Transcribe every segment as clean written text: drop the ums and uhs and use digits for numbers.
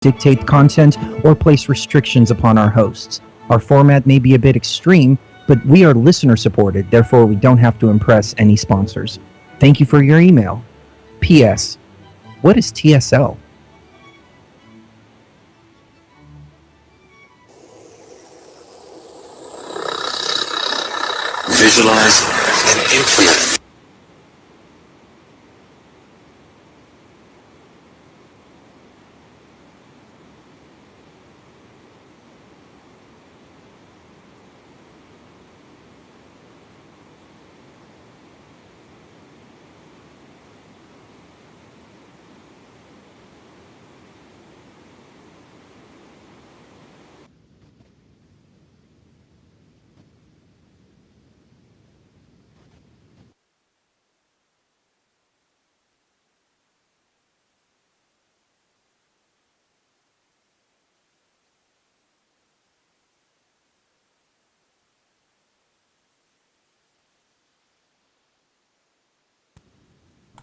dictate content, or place restrictions upon our hosts. Our format may be a bit extreme, but we are listener supported, therefore we don't have to impress any sponsors. Thank you for your email. P.S. What is TSL? Visualize and implement.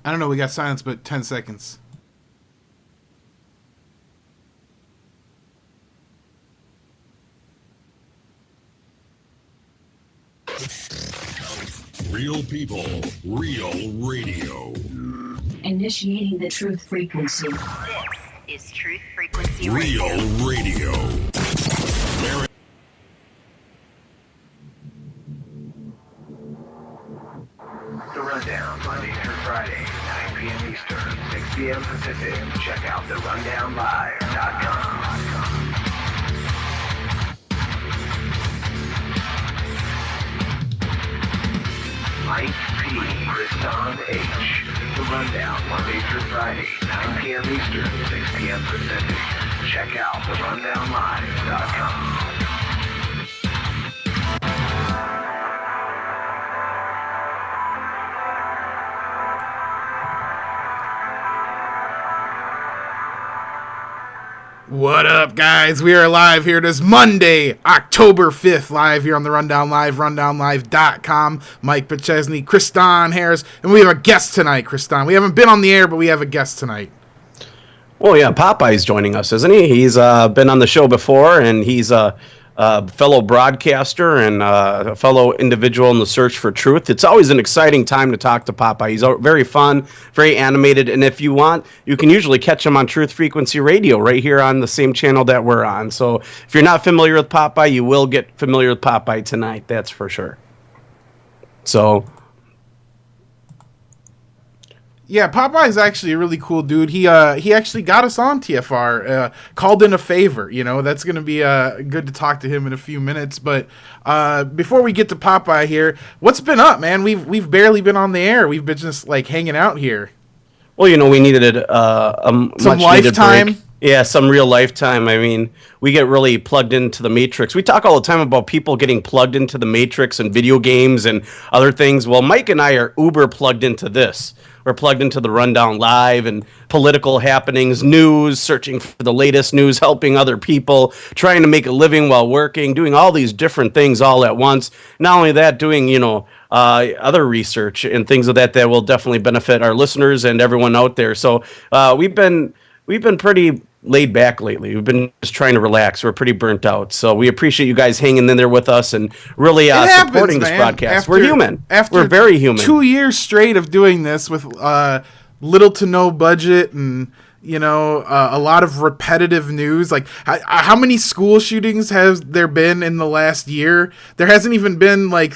I don't know, we got silence, but 10 seconds. Real people, real radio. Initiating the truth frequency. This is Truth Frequency Radio. Real radio. The Rundown, Monday through Friday, 9 p.m. Eastern, 6 p.m. Pacific. Check out therundownlive.com. Mike P. Kriston H. The Rundown, Monday through Friday, 9 p.m. Eastern, 6 p.m. Pacific. Check out therundownlive.com. What up, guys? We are live here. It is Monday, October 5th, live here on the Rundown Live, rundownlive.com. Mike Pachesney, Kriston Harris, and we have a guest tonight, Kriston. We haven't been on the air, but we have a guest tonight. Well, yeah, Popeye's joining us, isn't he? He's been on the show before, and he's a fellow broadcaster and a fellow individual in the search for truth. It's always an exciting time to talk to Popeye. He's very fun, very animated, and if you want, you can usually catch him on Truth Frequency Radio right here on the same channel that we're on. So if you're not familiar with Popeye, you will get familiar with Popeye tonight, that's for sure. So... Yeah, Popeye's actually a really cool dude. He actually got us on TFR, called in a favor. You know, that's going to be good to talk to him in a few minutes. But before we get to Popeye here, what's been up, man? We've barely been on the air. We've been just like hanging out here. Well, you know, we needed some lifetime. Break. Yeah, some real lifetime. I mean, we get really plugged into the Matrix. We talk all the time about people getting plugged into the Matrix and video games and other things. Well, Mike and I are uber plugged into this. We're plugged into the Rundown Live and political happenings, news, searching for the latest news, helping other people, trying to make a living while working, doing all these different things all at once. Not only that, doing, you know, other research and things of that will definitely benefit our listeners and everyone out there. So we've been pretty laid back lately. We've been just trying to relax. We're pretty burnt out. So we appreciate you guys hanging in there with us and really supporting this broadcast. We're human. We're very human. 2 years straight of doing this with little to no budget and, you know, a lot of repetitive news. Like, how many school shootings has there been in the last year? There hasn't even been like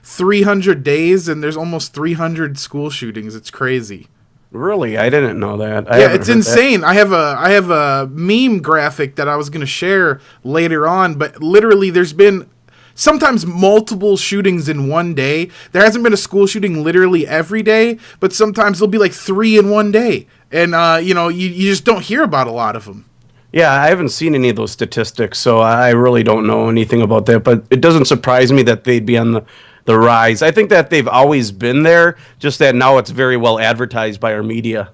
300 days, and there's almost 300 school shootings. It's crazy. Really? I didn't know that. Yeah, it's insane. I have a meme graphic that I was going to share later on, but literally there's been sometimes multiple shootings in one day. There hasn't been a school shooting literally every day, but sometimes there'll be like 3 in one day. And, you know, you just don't hear about a lot of them. Yeah, I haven't seen any of those statistics, so I really don't know anything about that. But it doesn't surprise me that they'd be on the rise. I think that they've always been there, just that now it's very well advertised by our media.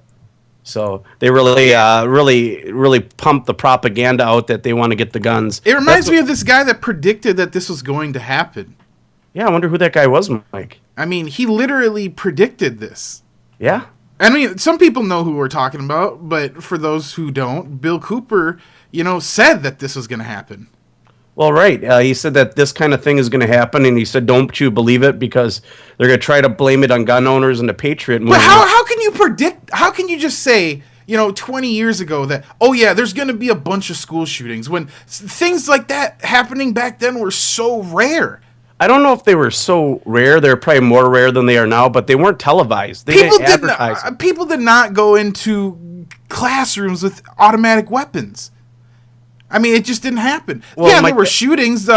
So they really pump the propaganda out that they want to get the guns. It reminds me of this guy that predicted that this was going to happen. Yeah, I wonder who that guy was, Mike. I mean, he literally predicted this. Yeah? I mean, some people know who we're talking about, but for those who don't, Bill Cooper, said that this was going to happen. Well, right. He said that this kind of thing is going to happen, and he said, don't you believe it, because they're going to try to blame it on gun owners and the Patriot movement. But how can you predict, how can you just say, 20 years ago that, oh yeah, there's going to be a bunch of school shootings, when things like that happening back then were so rare? I don't know if they were so rare. They're probably more rare than they are now, but they weren't televised. They didn't advertise them. People did not go into classrooms with automatic weapons. I mean, it just didn't happen. Well, there were shootings.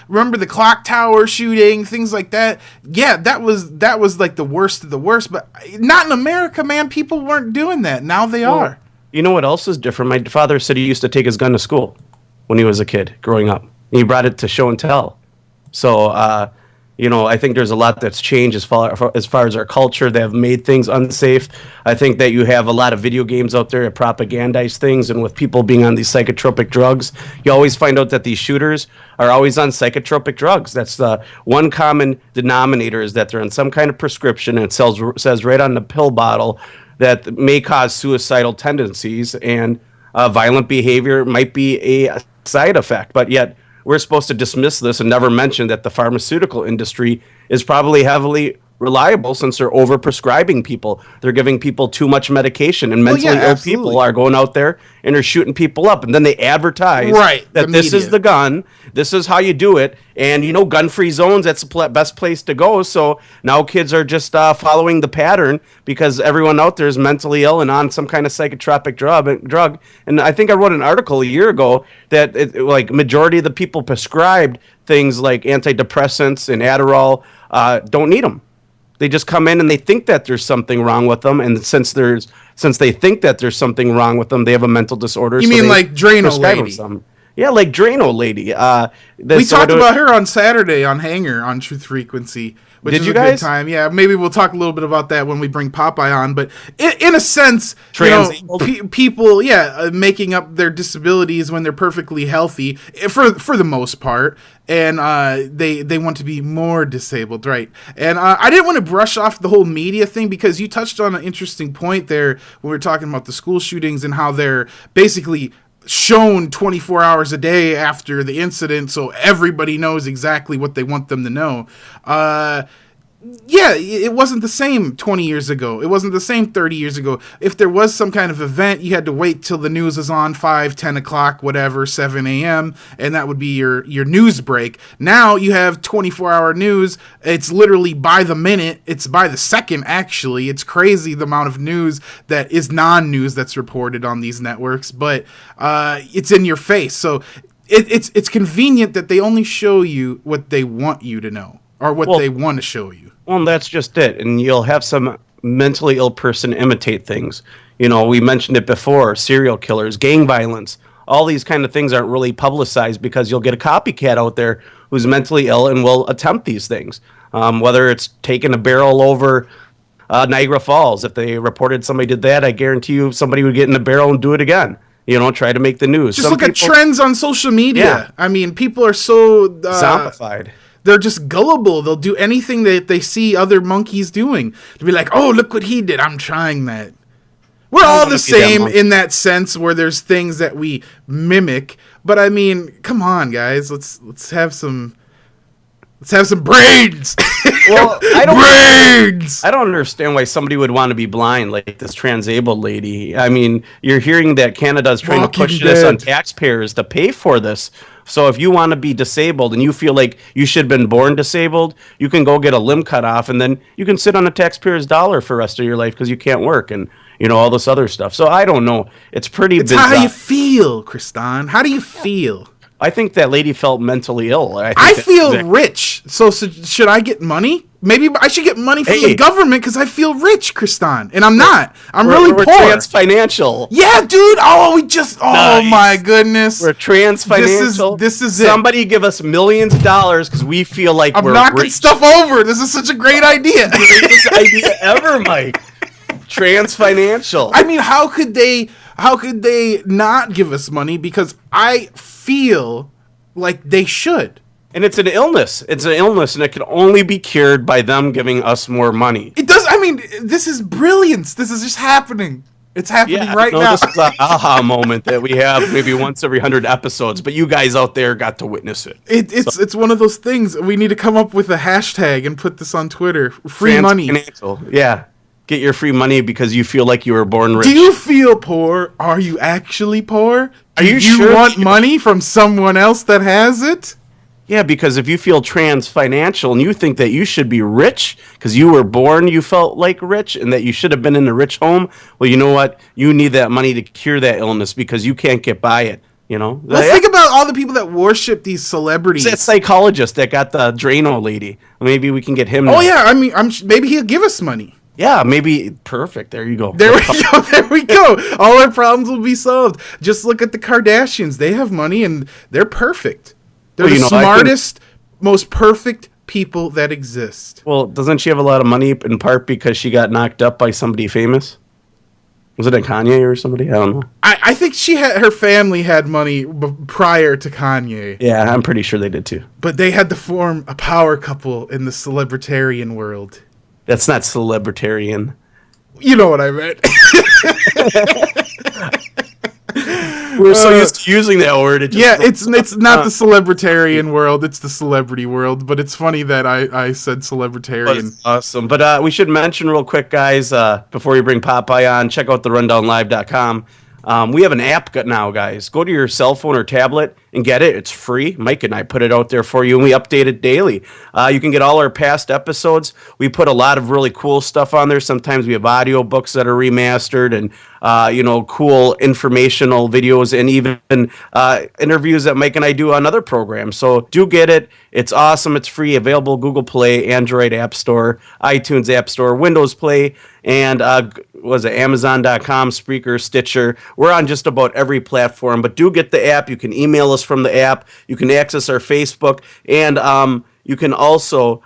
Remember the clock tower shooting, things like that. Yeah, that was like the worst of the worst. But not in America, man. People weren't doing that. Now they are. You know what else is different? My father said he used to take his gun to school when he was a kid growing up. He brought it to show and tell. So, I think there's a lot that's changed as far as our culture. They have made things unsafe. I think that you have a lot of video games out there that propagandize things, and with people being on these psychotropic drugs, you always find out that these shooters are always on psychotropic drugs. That's the one common denominator, is that they're on some kind of prescription, and it says right on the pill bottle that may cause suicidal tendencies, and violent behavior might be a side effect, but yet we're supposed to dismiss this and never mention that the pharmaceutical industry is probably heavily reliable, since they're over-prescribing people. They're giving people too much medication, and mentally ill people are going out there and they're shooting people up. And then they advertise that this is the gun, this is how you do it, and gun-free zones, that's the best place to go. So now kids are just following the pattern because everyone out there is mentally ill and on some kind of psychotropic drug. And I think I wrote an article a year ago that majority of the people prescribed things like antidepressants and Adderall don't need them. They just come in and they think that there's something wrong with them, and since they think that there's something wrong with them, they have a mental disorder. You mean like Drano Lady? Yeah, like Drano Lady. We talked about her on Saturday on Hanger on Truth Frequency, which is a good time. Yeah, maybe we'll talk a little bit about that when we bring Popeye on. But in a sense, people, making up their disabilities when they're perfectly healthy for the most part, and they want to be more disabled, right? And I didn't want to brush off the whole media thing, because you touched on an interesting point there when we were talking about the school shootings and how they're basically shown 24 hours a day after the incident, so everybody knows exactly what they want them to know. It wasn't the same 20 years ago. It wasn't the same 30 years ago. If there was some kind of event, you had to wait till the news was on 5, 10 o'clock, whatever, 7 a.m., and that would be your news break. Now you have 24-hour news. It's literally by the minute. It's by the second, actually. It's crazy the amount of news that is non-news that's reported on these networks, but it's in your face. So it's convenient that they only show you what they want you to know, or what they want to show you. Well, that's just it. And you'll have some mentally ill person imitate things. We mentioned it before, serial killers, gang violence. All these kind of things aren't really publicized because you'll get a copycat out there who's mentally ill and will attempt these things. Whether it's taking a barrel over Niagara Falls. If they reported somebody did that, I guarantee you somebody would get in the barrel and do it again. Try to make the news. Just look at trends on social media. Yeah. I mean, people are so zombified. They're just gullible. They'll do anything that they see other monkeys doing. To be like, oh, look what he did. I'm trying that. We're all the same in that sense, where there's things that we mimic. But I mean, come on, guys. Let's have some brains. Well, I don't understand why somebody would want to be blind like this Transabled lady. I mean, you're hearing that Canada's trying to push this on taxpayers to pay for this. So if you want to be disabled and you feel like you should have been born disabled, you can go get a limb cut off, and then you can sit on a taxpayer's dollar for the rest of your life because you can't work and all this other stuff. So I don't know. It's pretty bizarre. How you feel, Kristan? How do you feel? I think that lady felt mentally ill. I feel rich. So should I get money? Maybe I should get money from the government because I feel rich, Kristan. And I'm not. I'm really poor. We're trans-financial. Yeah, dude. Oh, my goodness. We're trans-financial. This is it. Somebody give us millions of dollars because we feel like we're knocking rich. Stuff over. This is such a great idea. Greatest idea ever, Mike. Trans-financial. I mean, how could they not give us money? Because I feel like they should. And it's an illness. It's an illness, and it can only be cured by them giving us more money. It does. I mean, this is brilliance. This is just happening. It's happening right now. This is an aha moment that we have maybe once every 100 episodes, but you guys out there got to witness it. It's one of those things. We need to come up with a hashtag and put this on Twitter. Free money. Financial. Yeah. Get your free money because you feel like you were born rich. Do you feel poor? Are you actually poor? Are you Do sure you want money from someone else that has it? Yeah, because if you feel trans financial and you think that you should be rich because you were born, you felt like rich and that you should have been in a rich home, well, you know what? You need that money to cure that illness because you can't get by it, you know? Well, think about all the people that worship these celebrities. That psychologist that got the Drano lady. Maybe we can get him. Oh, yeah. I mean, maybe he'll give us money. Yeah, maybe. Perfect. There you go. There we go. There we go. All our problems will be solved. Just look at the Kardashians. They have money and they're perfect. They're the smartest, most perfect people that exist. Well, doesn't she have a lot of money in part because she got knocked up by somebody famous? Was it a Kanye or somebody? I don't know. I think her family had money prior to Kanye. Yeah, I'm pretty sure they did too. But they had to form a power couple in the celebritarian world. That's not celebritarian. You know what I meant. We're so used to using that word. It's not the celebritarian world. It's the celebrity world. But it's funny that I said celebritarian. Awesome. But we should mention real quick, guys, before we bring Popeye on, check out therundownlive.com. We have an app now, guys. Go to your cell phone or tablet and get it. It's free. Mike and I put it out there for you, and we update it daily. You can get all our past episodes. We put a lot of really cool stuff on there. Sometimes we have audio books that are remastered and, cool informational videos and even interviews that Mike and I do on other programs. So do get it. It's awesome. It's free. Available Google Play, Android App Store, iTunes App Store, Windows Play, and Amazon.com, Spreaker, Stitcher. We're on just about every platform, but do get the app. You can email us from the app. You can access our Facebook, and you can also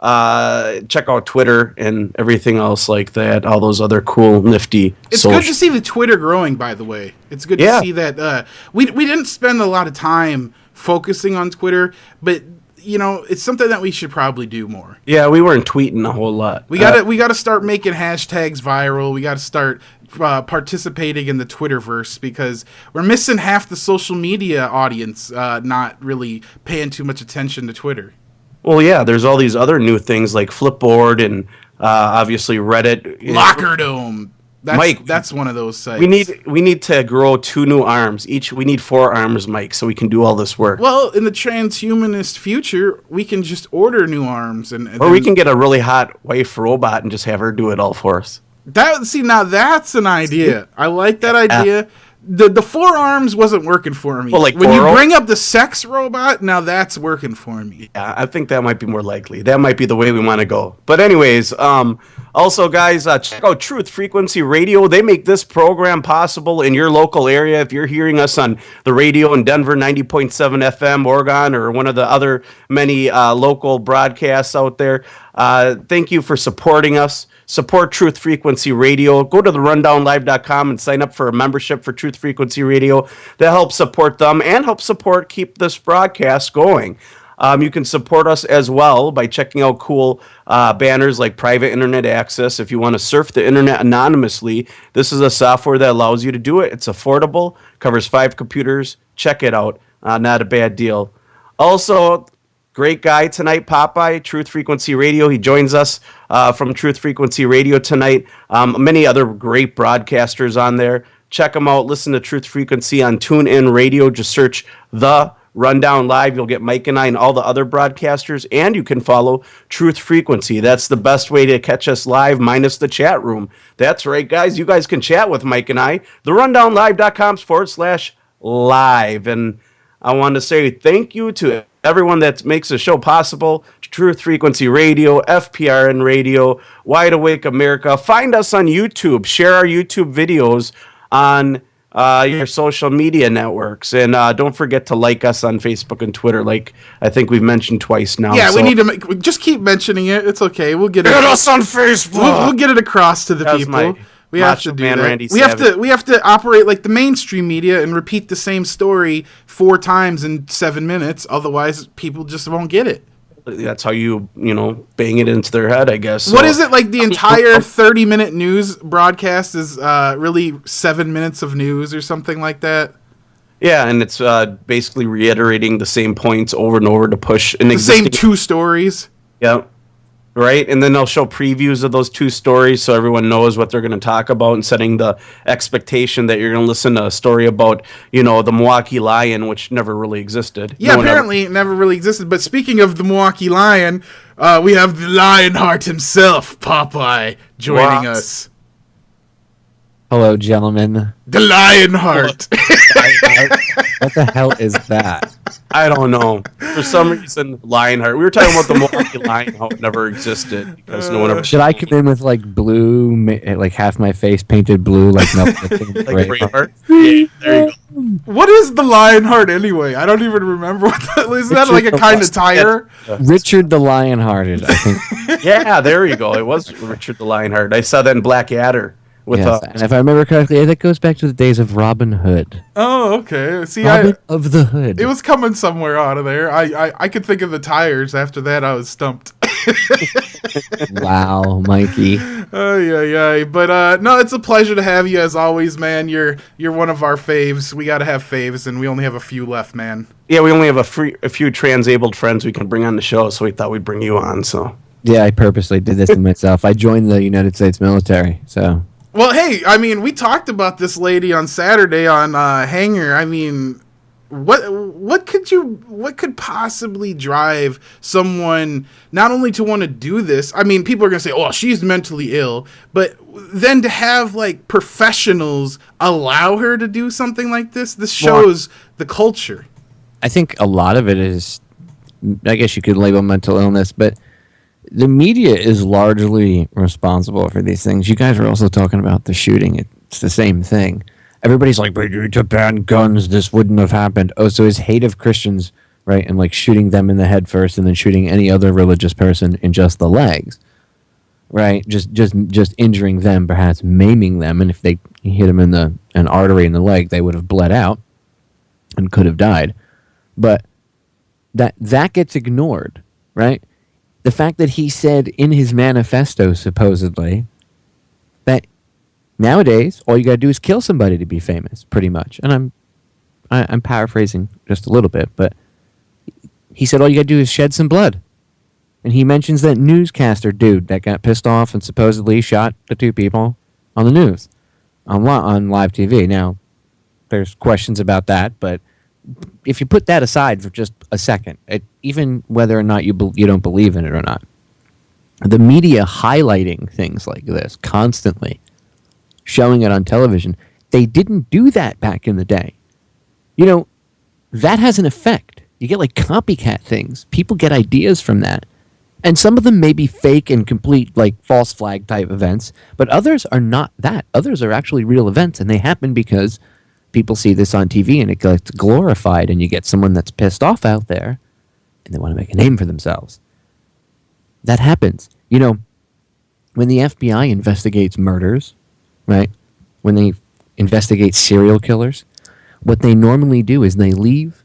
check out Twitter and everything else like that. All those other cool, nifty. It's good to see the Twitter growing, by the way. It's good to see that we didn't spend a lot of time focusing on Twitter, but it's something that we should probably do more. Yeah, we weren't tweeting a whole lot. We gotta start making hashtags viral. We gotta start participating in the Twitterverse because we're missing half the social media audience not really paying too much attention to Twitter. Well, yeah, there's all these other new things like Flipboard and obviously Reddit. Locker Dome. Mike, that's one of those sites. We need to grow 2 new arms. We need 4 arms, Mike, so we can do all this work. Well, in the transhumanist future, we can just order new arms or we can get a really hot wife robot and just have her do it all for us. Now that's an idea. I like that idea. The 4 arms wasn't working for me. Well, like when you bring up the sex robot, now that's working for me. Yeah, I think that might be more likely. That might be the way we want to go. But anyways, also, guys, check out Truth Frequency Radio. They make this program possible in your local area. If you're hearing us on the radio in Denver, 90.7 FM, Oregon, or one of the other many local broadcasts out there, thank you for supporting us. Support Truth Frequency Radio. Go to therundownlive.com and sign up for a membership for Truth Frequency Radio. That helps support them and help keep this broadcast going. You can support us as well by checking out cool banners like private internet access. If you want to surf the internet anonymously, this is a software that allows you to do it. It's affordable, covers 5 computers. Check it out. Not a bad deal. Also, great guy tonight, Popeye, Truth Frequency Radio. He joins us from Truth Frequency Radio tonight. Many other great broadcasters on there. Check them out. Listen to Truth Frequency on TuneIn Radio. Just search The Rundown Live. You'll get Mike and I and all the other broadcasters, and you can follow Truth Frequency. That's the best way to catch us live, minus the chat room. That's right, guys. You guys can chat with Mike and I. therundownlive.com/live. And I want to say thank you to everyone that makes the show possible. Truth Frequency Radio, FPRN Radio, Wide Awake America. Find us on YouTube. Share our YouTube videos on your social media networks. And don't forget to like us on Facebook and Twitter, like I think we've mentioned twice now. Yeah, so we need to just keep mentioning it. It's okay. We'll get us on Facebook. We'll get it across to the people. We have Macho to do Man that. Randy we have to operate like the mainstream media and repeat the same story 4 times in 7 minutes. Otherwise, people just won't get it. That's how you bang it into their head, I guess. What So- is it like? The entire 30-minute news broadcast is really 7 minutes of news or something like that. Yeah, and it's basically reiterating the same points over and over to push an The same existing. 2 stories. Yeah. Right, and then they'll show previews of those 2 stories so everyone knows what they're going to talk about and setting the expectation that you're going to listen to a story about, the Milwaukee Lion, which never really existed. Yeah, No one apparently it never really existed. But speaking of the Milwaukee Lion, we have the Lionheart himself, Popeye, joining What? us. Hello, gentlemen. The Lionheart. What the hell is that? I don't know. For some reason, Lionheart. We were talking about the Milwaukee Lion, how it never existed because no one ever. Should I come in with like blue, like half my face painted blue, like nothing? Like Braveheart? Yeah, there you go. What is the Lionheart anyway? I don't even remember what that is. That like a kind of tire? Richard the Lionhearted, I think. Yeah, there you go. It was Richard the Lionheart. I saw that in Blackadder. With Yes, and if I remember correctly, that goes back to the days of Robin Hood. Oh, okay. See, Robin of the Hood. it was coming somewhere out of there. I could think of the tires. After that, I was stumped. Wow, Mikey. Oh yeah. But no, it's a pleasure to have you as always, man. You're one of our faves. We got to have faves, and we only have a few left, man. Yeah, we only have a few transabled friends we can bring on the show, so we thought we'd bring you on. So Yeah, I purposely did this to myself. I joined the United States military, so. Well, hey, I mean, we talked about this lady on Saturday on Hanger. I mean, what could possibly drive someone not only to want to do this? I mean, people are going to say, "Oh, she's mentally ill," but then to have like professionals allow her to do something like this shows the culture. I think a lot of it is, I guess you could label mental illness, but the media is largely responsible for these things. You guys are also talking about the shooting. It's the same thing. Everybody's like, "We need to ban guns. This wouldn't have happened." Oh, so his hate of Christians, right, and like shooting them in the head first, and then shooting any other religious person in just the legs, right? Just injuring them, perhaps maiming them, and if they hit them in an artery in the leg, they would have bled out and could have died. But that gets ignored, right? The fact that he said in his manifesto, supposedly, that nowadays all you gotta do is kill somebody to be famous, pretty much. And I'm paraphrasing just a little bit, but he said all you gotta do is shed some blood. And he mentions that newscaster dude that got pissed off and supposedly shot the 2 people on the news, on live TV. Now, there's questions about that, but if you put that aside for just a second, even whether or not you don't believe in it or not, the media highlighting things like this constantly, showing it on television, they didn't do that back in the day. That has an effect. You get like copycat things. People get ideas from that. And some of them may be fake and complete like false flag type events, but others are not that. Others are actually real events, and they happen because people see this on TV and it gets glorified, and you get someone that's pissed off out there and they want to make a name for themselves. That happens. When the FBI investigates murders, right? When they investigate serial killers, what they normally do is they leave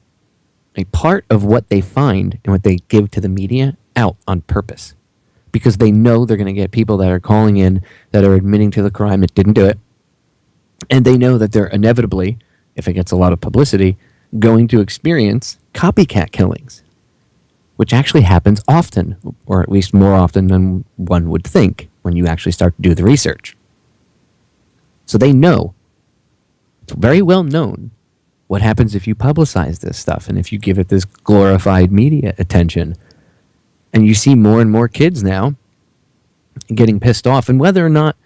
a part of what they find and what they give to the media out on purpose, because they know they're going to get people that are calling in that are admitting to the crime that didn't do it. And they know that they're inevitably, if it gets a lot of publicity, going to experience copycat killings, which actually happens often, or at least more often than one would think when you actually start to do the research. So they know, it's very well known, what happens if you publicize this stuff and if you give it this glorified media attention. And you see more and more kids now getting pissed off, and whether or not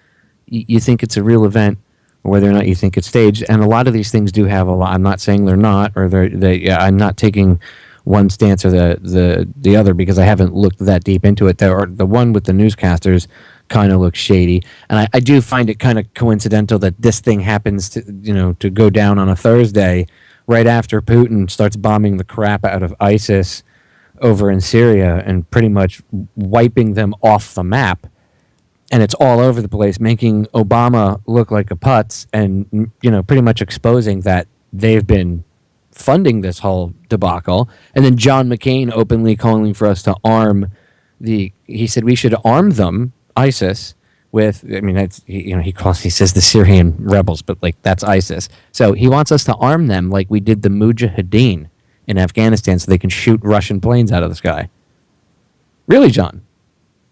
you think it's a real event, or whether or not you think it's staged, and a lot of these things do have a lot. I'm not saying they're not, or I'm not taking one stance or the other, because I haven't looked that deep into it. The one with the newscasters kind of looks shady, and I do find it kind of coincidental that this thing happens to go down on a Thursday, right after Putin starts bombing the crap out of ISIS over in Syria and pretty much wiping them off the map. and it's all over the place, making Obama look like a putz, and pretty much exposing that they've been funding this whole debacle. And then John McCain openly calling for us to arm he said we should arm them, ISIS, with, I mean, that's, he says the Syrian rebels, but like that's ISIS. So he wants us to arm them like we did the Mujahideen in Afghanistan, so they can shoot Russian planes out of the sky. Really, John?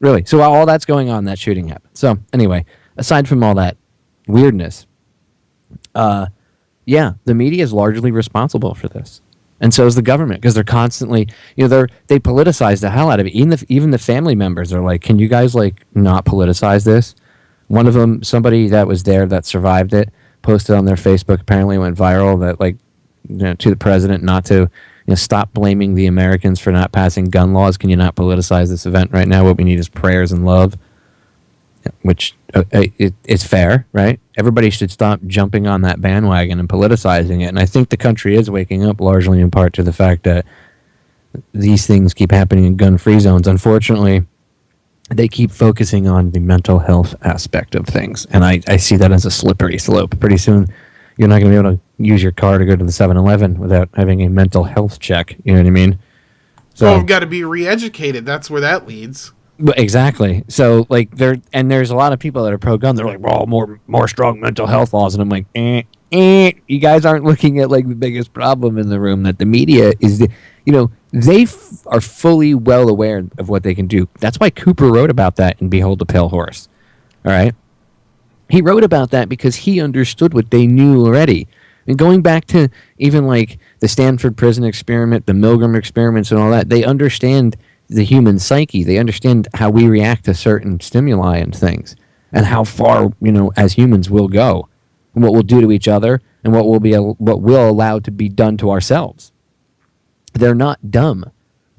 Really? So while all that's going on, that shooting happened. So anyway, aside from all that weirdness, yeah, the media is largely responsible for this, and so is the government, because they're constantly, they politicize the hell out of it. Even the family members are like, "Can you guys like not politicize this?" One of them, somebody that was there that survived it, posted on their Facebook. Apparently, it went viral that to the president not to stop blaming the Americans for not passing gun laws. Can you not politicize this event right now? What we need is prayers and love. Which it's fair, right? Everybody should stop jumping on that bandwagon and politicizing it. And I think the country is waking up largely in part to the fact that these things keep happening in gun-free zones. Unfortunately, they keep focusing on the mental health aspect of things. And I see that as a slippery slope. Pretty soon, you're not going to be able to use your car to go to the 7-Eleven without having a mental health check. You know what I mean? So we've got to be re-educated. That's where that leads. Exactly. So there's a lot of people that are pro-gun. They're like, well, more strong mental health laws, and I'm like, you guys aren't looking at like the biggest problem in the room, that the media is, they are fully well aware of what they can do. That's why Cooper wrote about that in Behold the Pale Horse. All right, he wrote about that because he understood what they knew already. And going back to even like the Stanford prison experiment, the Milgram experiments, and all that, they understand the human psyche. They understand how we react to certain stimuli and things, and how far, as humans will go, and what we'll do to each other, and what we'll allow to be done to ourselves. They're not dumb.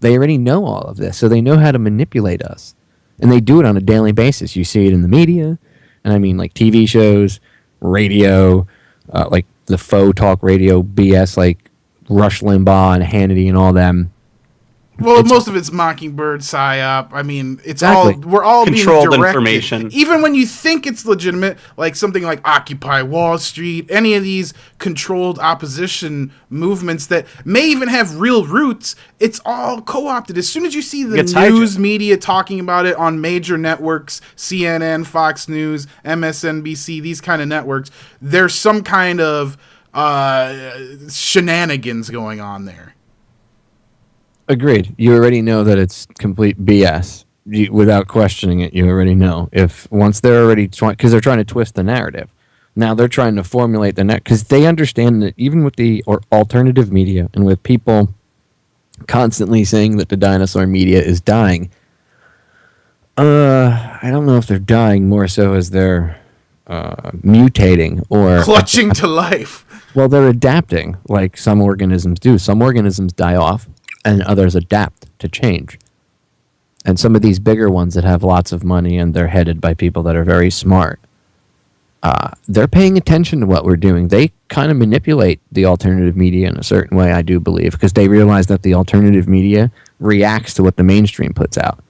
They already know all of this, so they know how to manipulate us, and they do it on a daily basis. You see it in the media, and I mean like TV shows, radio, like the faux talk radio BS, like Rush Limbaugh and Hannity and all them. Well, most of it's Mockingbird, PSYOP. I mean, it's exactly. We're all controlled being directed. Information. Even when you think it's legitimate, like something like Occupy Wall Street, any of these controlled opposition movements that may even have real roots, it's all co-opted. As soon as you see the news media talking about it on major networks, CNN, Fox News, MSNBC, these kind of networks, there's some kind of shenanigans going on there. Agreed. You already know that it's complete BS. Without questioning it, you already know. If once they're already because they're trying to twist the narrative. Now they're trying to formulate the because they understand that even with the alternative media and with people constantly saying that the dinosaur media is dying, I don't know if they're dying more so as they're mutating or clutching to life. Well, they're adapting like some organisms do. Some organisms die off, and others adapt to change. And some of these bigger ones that have lots of money and they're headed by people that are very smart, they're paying attention to what we're doing. They kind of manipulate the alternative media in a certain way, I do believe, because they realize that the alternative media reacts to what the mainstream puts out.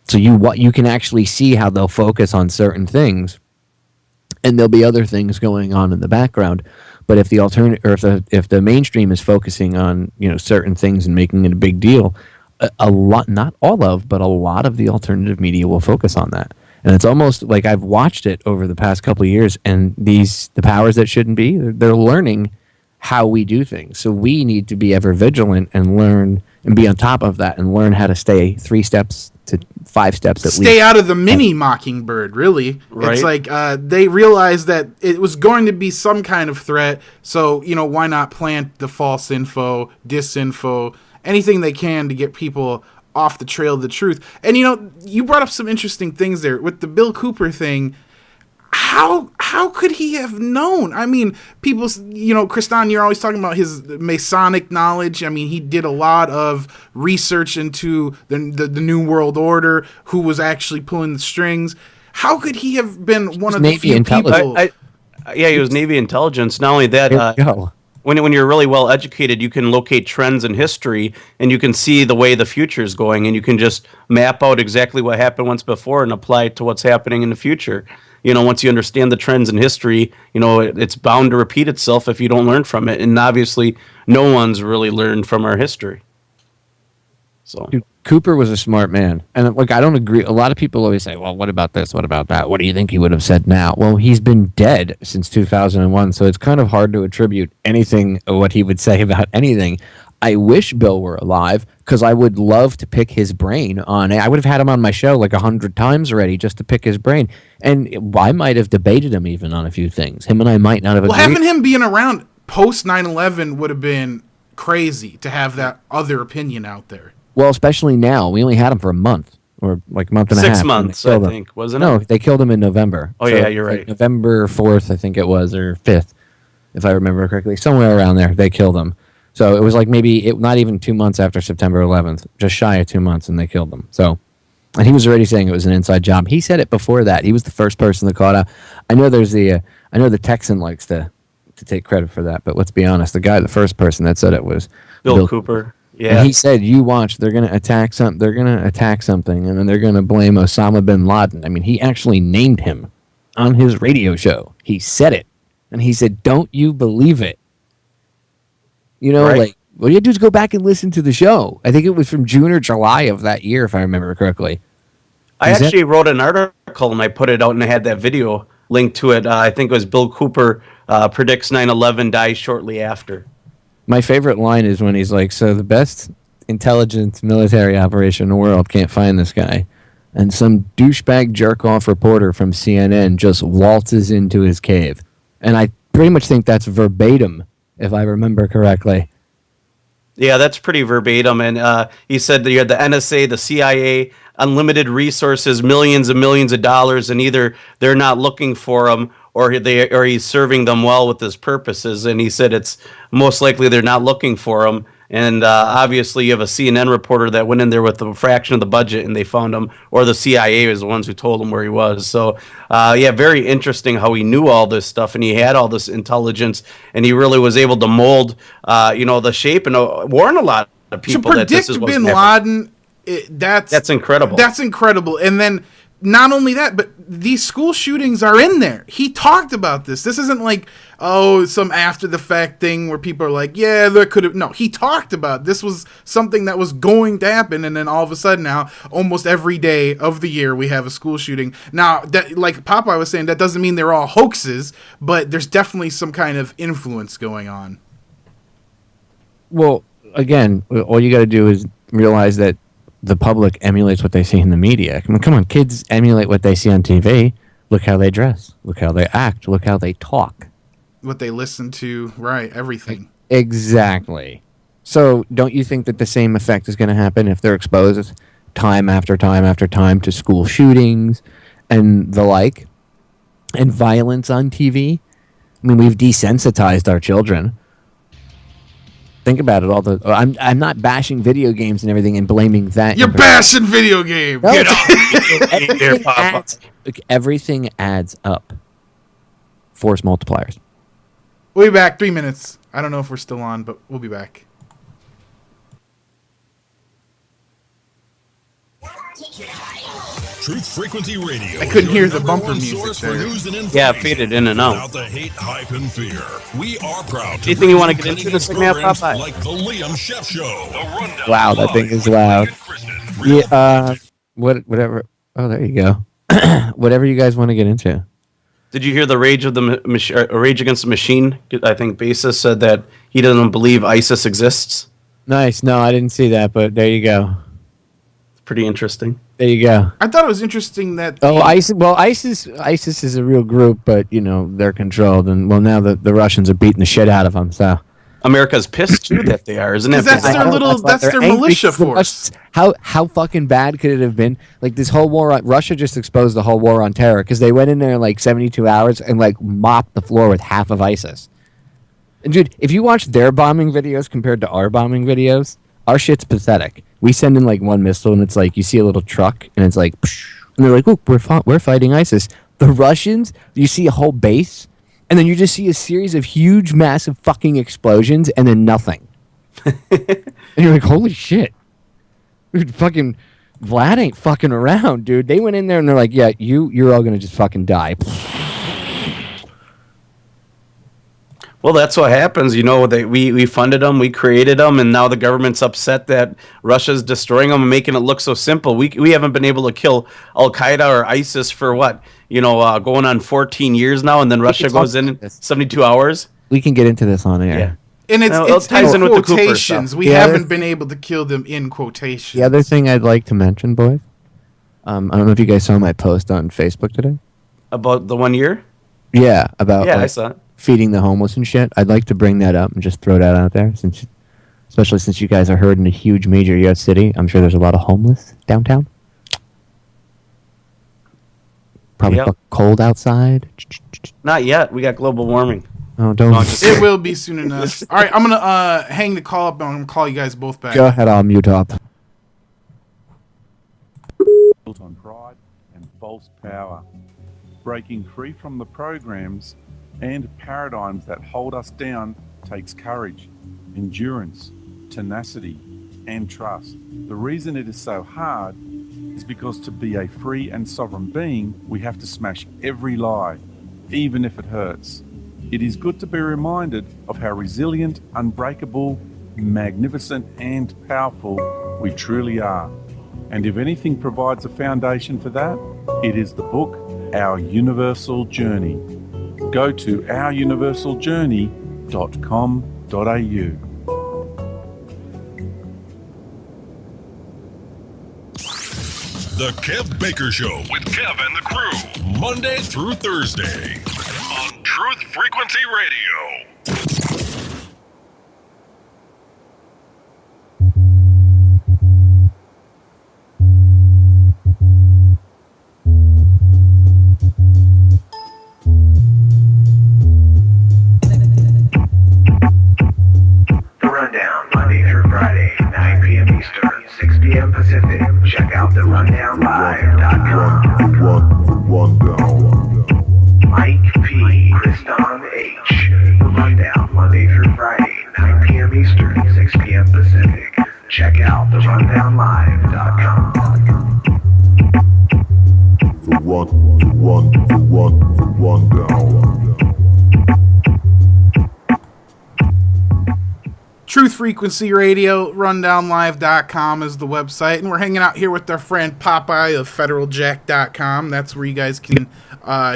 So you can actually see how they'll focus on certain things, and there'll be other things going on in the background. But if the if the mainstream is focusing on certain things and making it a big deal, a lot, not all of, but a lot of the alternative media will focus on that. And it's almost like I've watched it over the past couple of years, and the powers that shouldn't be, they're learning how we do things. So we need to be ever vigilant and learn and be on top of that and learn how to stay 3 steps to 5 steps at least. Stay out of the mini Mockingbird, really. Right? It's like they realized that it was going to be some kind of threat, so, why not plant the false info, disinfo, anything they can to get people off the trail of the truth. And, you brought up some interesting things there. With the Bill Cooper thing, how could he have known? I mean, people, Kristan, you're always talking about his Masonic knowledge. I mean, he did a lot of research into the New World Order, who was actually pulling the strings. How could he have been one of the few people? Yeah, he was Navy intelligence. Not only that, when you're really well educated, you can locate trends in history, and you can see the way the future is going, and you can just map out exactly what happened once before and apply it to what's happening in the future. Once you understand the trends in history, it's bound to repeat itself if you don't learn from it. And obviously, no one's really learned from our history. So, Dude, Cooper was a smart man. And like, I don't agree. A lot of people always say, well, what about this? What about that? What do you think he would have said now? Well, he's been dead since 2001. So it's kind of hard to attribute anything, what he would say about anything. I wish Bill were alive because I would love to pick his brain on it. I would have had him on my show like 100 times already just to pick his brain. And I might have debated him even on a few things. Him and I might not have agreed. Well, having him being around post 9/11 would have been crazy to have that other opinion out there. Well, especially now. We only had him for a month or like a month and a half. 6 months, I think, wasn't it? No, they killed him in November. Oh, yeah, you're right. Like November 4th, I think it was, or 5th, if I remember correctly. Somewhere around there, they killed him. So it was like not even 2 months after September 11th, just shy of 2 months, and they killed him. So, and he was already saying it was an inside job. He said it before that. He was the first person that caught out. I know the Texan likes to take credit for that, but let's be honest, the first person that said it was Bill Cooper. Yeah. And he said, "You watch, they're going to attack something. They're going to attack something, and then they're going to blame Osama bin Laden." I mean, he actually named him on his radio show. He said it, and he said, "Don't you believe it?" Right. Like, what you have to do is go back and listen to the show. I think it was from June or July of that year, if I remember correctly. I actually wrote an article, and I put it out, and I had that video linked to it. I think it was Bill Cooper predicts 9/11 dies shortly after. My favorite line is when he's like, "So the best intelligence military operation in the world can't find this guy." And some douchebag jerk-off reporter from CNN just waltzes into his cave. And I pretty much think that's verbatim, if I remember correctly. Yeah, that's pretty verbatim. And he said that you had the NSA, the CIA, unlimited resources, millions and millions of dollars, and either they're not looking for them or he's serving them well with his purposes. And he said it's most likely they're not looking for him. And obviously you have a CNN reporter that went in there with a fraction of the budget and they found him, or the CIA was the ones who told him where he was. So, yeah, very interesting how he knew all this stuff and he had all this intelligence and he really was able to mold, the shape and warn a lot of people that this is what's bin Laden, that's incredible. That's incredible. And then not only that, but these school shootings are in there. He talked about this. This isn't like, some after the fact thing where people are like, yeah, there could have. No, he talked about it. This was something that was going to happen. And then all of a sudden now, almost every day of the year, we have a school shooting. Now, that, like Popeye was saying, that doesn't mean they're all hoaxes, but there's definitely some kind of influence going on. Well, again, all you got to do is realize that the public emulates what they see in the media. I mean, come on, kids emulate what they see on TV. Look how they dress. Look how they act. Look how they talk. What they listen to, right, everything. Exactly. So don't you think that the same effect is going to happen if they're exposed time after time after time to school shootings and the like, and violence on TV? I mean, we've desensitized our children. Think about it. I'm not bashing video games and everything and blaming that. You're bashing video games. No, everything adds up. Force multipliers. We'll be back. 3 minutes. I don't know if we're still on, but we'll be back. Truth Frequency Radio. I couldn't hear the bumper music there. Yeah, faded in and out. Without the hate, hype, and fear. We are proud to Anything you want to get into this segment, programs Popeye? like the Liam Chef Show. The Rundown Wow, that thing is loud. Yeah, whatever. Oh, there you go. Whatever you guys want to get into. Did you hear the Rage Against the Machine? I think bassist said that he doesn't believe ISIS exists. Nice. No, I didn't see that, but there you go. It's pretty interesting. There you go. I thought it was interesting that... ISIS. Well, ISIS is a real group, but, they're controlled. And, well, now the Russians are beating the shit out of them, so... America's pissed, too, that they are, isn't it? That's their militia force. How fucking bad could it have been? Like, this whole war on... Russia just exposed the whole war on terror, because they went in there in, 72 hours and, mopped the floor with half of ISIS. And, dude, if you watch their bombing videos compared to our bombing videos, our shit's pathetic. We send in, one missile, and it's you see a little truck, and it's psh, and they're like, "Look, we're fighting ISIS." The Russians, you see a whole base, And then you just see a series of huge, massive fucking explosions and then nothing. And you're like, holy shit. Dude, fucking Vlad ain't fucking around, dude. They went in there and they're like, yeah, you're all going to just fucking die. Well, that's what happens. You know, we funded them, we created them, and now the government's upset that Russia's destroying them and making it look so simple. We haven't been able to kill Al Qaeda or ISIS for what? You know, going on 14 years now, and then Russia goes in 72 hours. We can get into this on air. Yeah. And No, it's ties in in with the Cooper quotations. stuff. We haven't been able to kill them in quotations. The other thing I'd like to mention, boys, I don't know if you guys saw my post on Facebook today. About the 1 year? Yeah, about I saw it. feeding the homeless and shit. I'd like to bring that up and just throw that out there, especially since you guys are heard in a huge major U.S. city. I'm sure there's a lot of homeless downtown. Probably cold outside. Not yet. We got global warming. Oh, don't. It will be soon enough. All right, I'm going to hang the call up, and I'm going to call you guys both back. Go ahead, I'll mute up. Built on pride and false power. Breaking free from the programs and paradigms that hold us down takes courage, endurance, tenacity, and trust. The reason it is so hard is because to be a free and sovereign being, we have to smash every lie, even if it hurts. It is good to be reminded of how resilient, unbreakable, magnificent, and powerful we truly are. And if anything provides a foundation for that, it is the book, Our Universal Journey. Go to ouruniversaljourney.com.au. The Kev Baker Show with Kev and the crew, Monday through Thursday on Truth Frequency Radio. The Rundown, Monday through Friday, 9 p.m. Eastern, 6 p.m. Pacific. Check out therundownlive.com. Mike P. Kriston H. The Rundown, Monday through Friday, 9 p.m. Eastern, 6 p.m. Pacific. Check out therundownlive.com. The rundown. Truth Frequency Radio, rundownlive.com is the website, and we're hanging out here with our friend Popeye of federaljack.com. That's where you guys can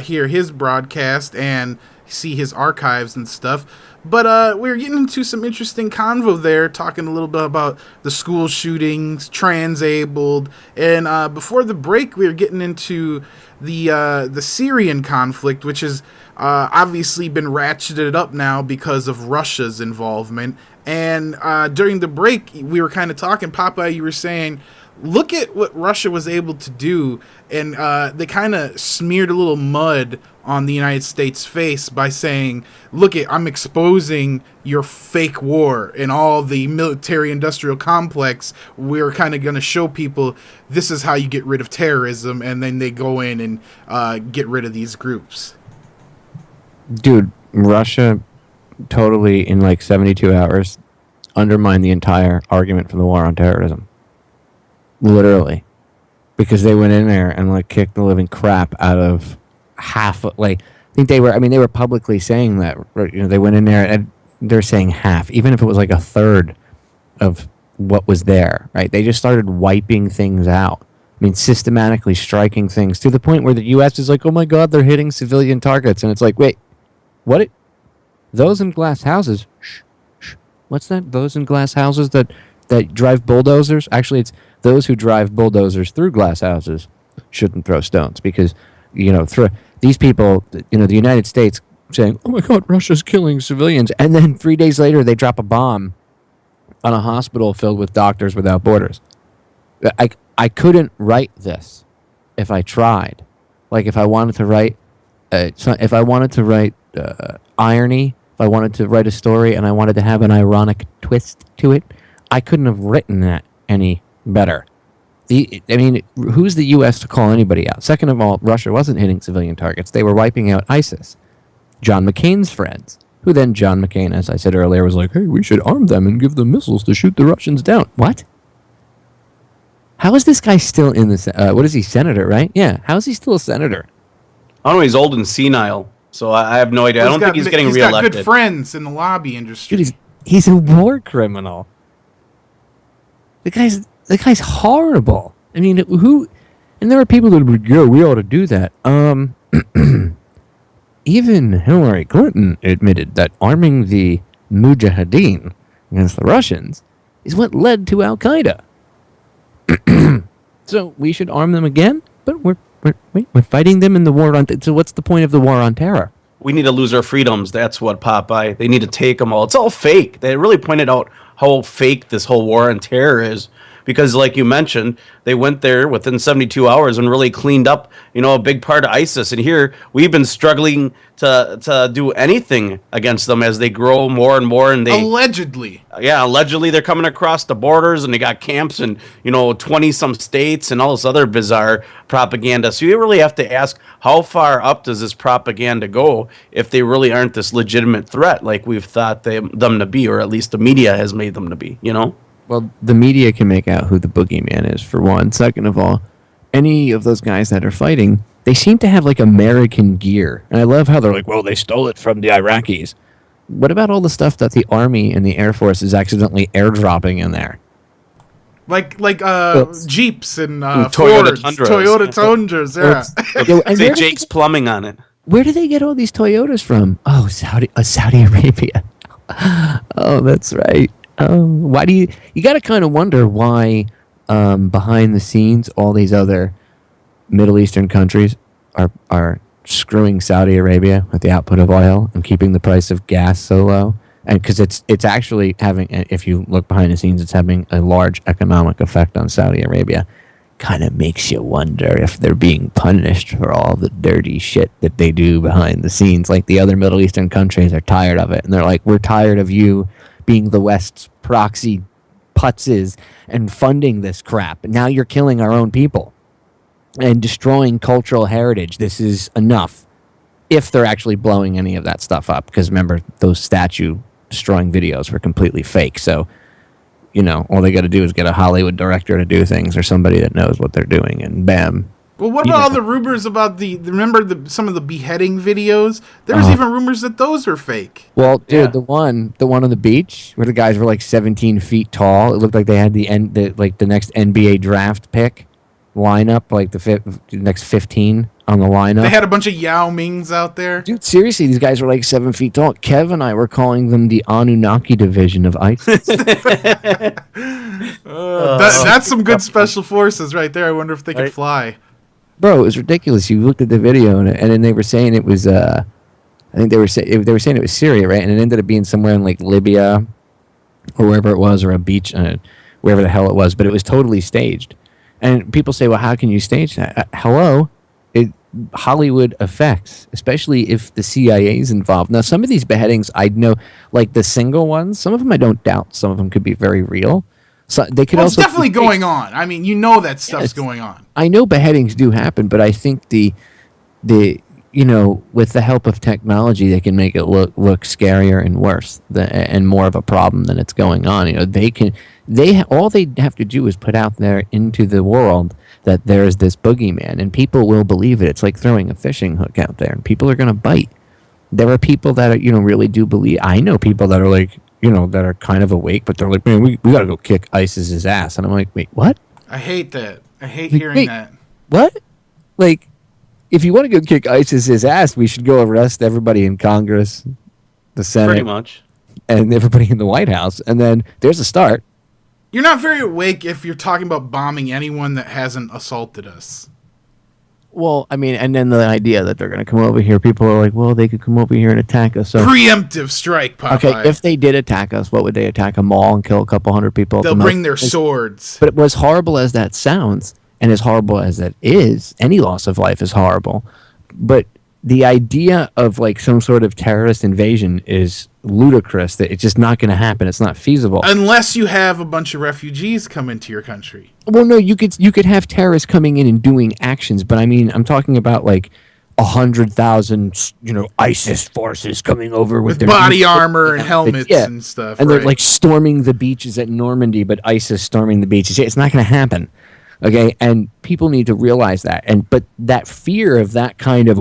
hear his broadcast and see his archives and stuff. But we're getting into some interesting convo there, talking a little bit about the school shootings, Transabled, and before the break, we were getting into the Syrian conflict, which has obviously been ratcheted up now because of Russia's involvement. And during the break, we were kind of talking, Popeye, you were saying, look at what Russia was able to do, and they kind of smeared a little mud on the United States' face by saying, look, I'm exposing your fake war and all the military-industrial complex. We're kind of going to show people this is how you get rid of terrorism, and then they go in and get rid of these groups. Dude, Russia totally, in like 72 hours, undermined the entire argument for the war on terrorism. Literally. Because they went in there and like kicked the living crap out of half, like, I think they were publicly saying that, you know, they went in there and they're saying half, even if it was like a third of what was there, right? They just started wiping things out. I mean, systematically striking things to the point where the U.S. is like, oh my God, they're hitting civilian targets. And it's like, wait, what? Those in glass houses? Shh. What's that? Those in glass houses that drive bulldozers? Actually, it's those who drive bulldozers through glass houses shouldn't throw stones because, you know, these people, you know, the United States saying, oh my God, Russia's killing civilians. And then 3 days later, they drop a bomb on a hospital filled with Doctors Without Borders. I couldn't write this if I tried. Like if I wanted to write, irony, if I wanted to write a story and I wanted to have an ironic twist to it, I couldn't have written that any better. Who's the U.S. to call anybody out? Second of all, Russia wasn't hitting civilian targets. They were wiping out ISIS. John McCain's friends, who then John McCain, as I said earlier, was like, hey, we should arm them and give them missiles to shoot the Russians down. What? How is this guy still in the... what is he, senator, right? Yeah, how is he still a senator? I don't know, he's old and senile, so I have no idea. I don't think he's getting reelected. He's got good friends in the lobby industry. Dude, he's a war criminal. The guy's horrible. I mean, who... And there are people that would go, we ought to do that. Even Hillary Clinton admitted that arming the Mujahideen against the Russians is what led to Al-Qaeda. So we should arm them again? But we're fighting them in the war on... So what's the point of the war on terror? We need to lose our freedoms. That's what, Popeye. They need to take them all. It's all fake. They really pointed out how fake this whole war on terror is. Because, like you mentioned, they went there within 72 hours and really cleaned up, a big part of ISIS. And here, we've been struggling to do anything against them as they grow more and more. And they allegedly, they're coming across the borders and they got camps in 20-some states and all this other bizarre propaganda. So you really have to ask, how far up does this propaganda go if they really aren't this legitimate threat like we've thought them to be, or at least the media has made them to be, Well, the media can make out who the boogeyman is, for one. Second of all, any of those guys that are fighting, they seem to have, like, American gear. And I love how they're like, well, they stole it from the Iraqis. What about all the stuff that the Army and the Air Force is accidentally airdropping in there? Like Jeeps and Toyota Fords, Tundras. Toyota Tundras, yeah. Say Jake's Plumbing on it. Where do they get all these Toyotas from? Oh, Saudi Arabia. Oh, that's right. Why do you got to kind of wonder why behind the scenes all these other Middle Eastern countries are screwing Saudi Arabia with the output of oil and keeping the price of gas so low, and because it's actually having, if you look behind the scenes, it's having a large economic effect on Saudi Arabia. Kind of makes you wonder if they're being punished for all the dirty shit that they do behind the scenes. Like the other Middle Eastern countries are tired of it, and they're like, we're tired of you being the West's proxy putzes and funding this crap. Now you're killing our own people and destroying cultural heritage. This is enough. If they're actually blowing any of that stuff up. Because remember, those statue destroying videos were completely fake. So, all they got to do is get a Hollywood director to do things, or somebody that knows what they're doing, and bam. Well, what about all the rumors about some of the beheading videos? There was even rumors that those were fake. Well, dude, the one on the beach where the guys were like 17 feet tall. It looked like they had the next NBA draft pick lineup, like the next 15 on the lineup. They had a bunch of Yao Mings out there. Dude, seriously, these guys were like 7 feet tall. Kev and I were calling them the Anunnaki division of ISIS. That's some good special forces right there. I wonder if they could fly. Bro, it was ridiculous. You looked at the video, and then they were saying it was, I think they were saying it was Syria, right? And it ended up being somewhere in like Libya or wherever it was, or a beach, wherever the hell it was. But it was totally staged. And people say, well, how can you stage that? Hello? Hollywood effects, especially if the CIA is involved. Now, some of these beheadings, I know, like the single ones, some of them I don't doubt. Some of them could be very real. So they could it's definitely going on. I mean, that stuff's going on. I know beheadings do happen, but I think the with the help of technology, they can make it look scarier and worse and more of a problem than it's going on. All they have to do is put out there into the world that there is this boogeyman, and people will believe it. It's like throwing a fishing hook out there, and people are going to bite. There are people that are, really do believe. I know people that are like, that are kind of awake, but they're like, man, we got to go kick ISIS's ass. And I'm like, wait, what? I hate that. I hate hearing that. What? Like, if you want to go kick ISIS's ass, we should go arrest everybody in Congress, the Senate. Pretty much. And everybody in the White House. And then there's a start. You're not very awake if you're talking about bombing anyone that hasn't assaulted us. Well, I mean, and then the idea that they're going to come over here, people are like, well, they could come over here and attack us. So. Preemptive strike, Popeye. Okay, if they did attack us, what would they attack? A mall and kill a couple hundred people? They'll bring their swords. But as horrible as that sounds, and as horrible as that is, any loss of life is horrible. But the idea of like some sort of terrorist invasion is ludicrous. That it's just not going to happen. It's not feasible unless you have a bunch of refugees come into your country. Well, no, you could have terrorists coming in and doing actions, but I mean, I'm talking about like 100,000, ISIS forces coming over with their body new armor and helmets and stuff. And they're right. like storming the beaches at Normandy, but ISIS storming the beaches. It's not going to happen. Okay, and people need to realize that. But that fear of that kind of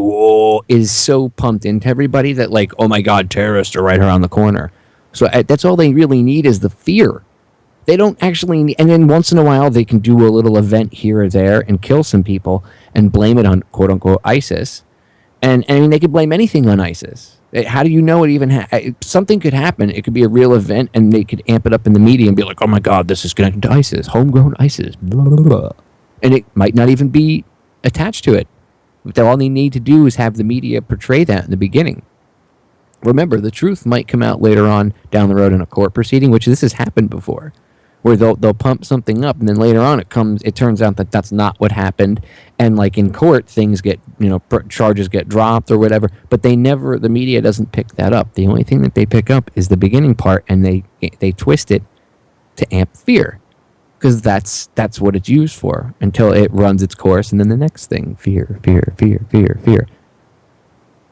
is so pumped into everybody that like, oh my God, terrorists are right around the corner. So that's all they really need is the fear. They don't actually need, and then once in a while they can do a little event here or there and kill some people and blame it on quote unquote ISIS. And I mean, they could blame anything on ISIS. How do you know it even something could happen? It could be a real event, and they could amp it up in the media and be like, "Oh my God, this is connected to ISIS, homegrown ISIS," blah, blah, blah. And it might not even be attached to it. But all they need to do is have the media portray that in the beginning. Remember, the truth might come out later on down the road in a court proceeding, which this has happened before, where they'll pump something up, and then later on it turns out that that's not what happened, and like in court things get charges get dropped or whatever, but the media doesn't pick that up. The only thing that they pick up is the beginning part, and they twist it to amp fear, because that's what it's used for until it runs its course, and then the next thing, fear.